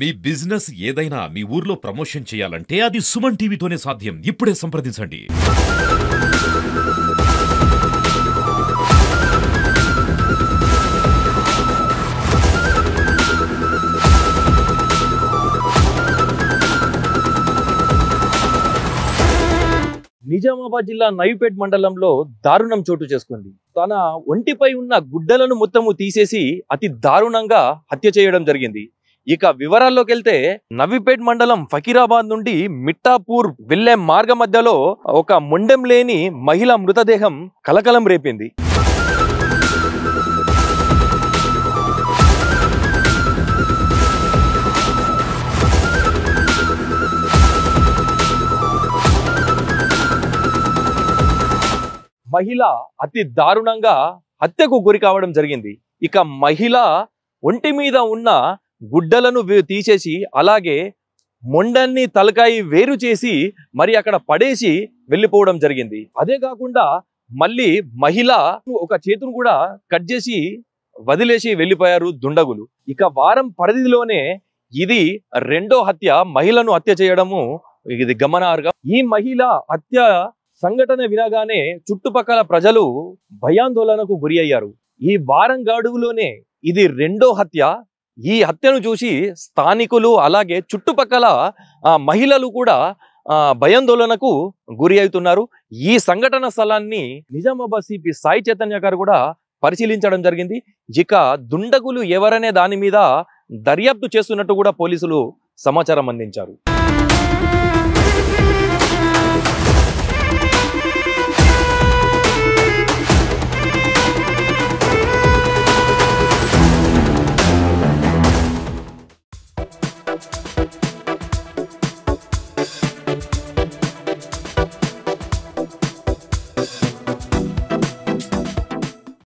మీ business ఏదైనా మీ ఊర్లో promotion చేయాలంటే అది సుమన్ టీవీతోనే సాధ్యం. ఇప్పుడే సంప్రదించండి. నిజామాబాద్ జిల్లా నవీపేట్ మండలంలో దారుణం చోటు చేసుకుంది. తన ఒంటిపై ఉన్న గుడ్డలను మొత్తము తీసేసి అతి దారుణంగా హత్య చేయడం జరిగింది. ఇక వివరాల్లోకి వెళ్తే నవీపేట్ మండలం ఫకీరాబాద్ నుండి మిట్టాపూర్ వెళ్లే మార్గ మధ్యలో ఒక మొండెం లేని మహిళ మృతదేహం కలకలం రేపింది. మహిళ అతి దారుణంగా హత్యకు గురి కావడం జరిగింది. ఇక మహిళ ఒంటి మీద ఉన్న గుడ్డలను తీసేసి అలాగే మొండాన్ని తలకాయి వేరు చేసి మరి అక్కడ పడేసి వెళ్ళిపోవడం జరిగింది. అదే కాకుండా మళ్ళీ మహిళ ఒక చేతును కూడా కట్ చేసి వదిలేసి వెళ్ళిపోయారు దుండగులు. ఇక వారం పరిధిలోనే ఇది రెండో హత్య, మహిళను హత్య చేయడము ఇది గమనార్హం. ఈ మహిళ హత్య సంఘటన వినగానే చుట్టుపక్కల ప్రజలు భయాందోళనకు గురి అయ్యారు. ఈ వారం గడువులోనే ఇది రెండో హత్య. ఈ హత్యను చూసి స్థానికులు అలాగే చుట్టుపక్కల మహిళలు కూడా భయాందోళనకు గురి అవుతున్నారు. ఈ సంఘటన స్థలాన్ని నిజామాబాద్ సిపి సాయి చైతన్య గారు కూడా పరిశీలించడం జరిగింది. ఇక దుండగులు ఎవరనే దాని మీద దర్యాప్తు చేస్తున్నట్టు కూడా పోలీసులు సమాచారం అందించారు.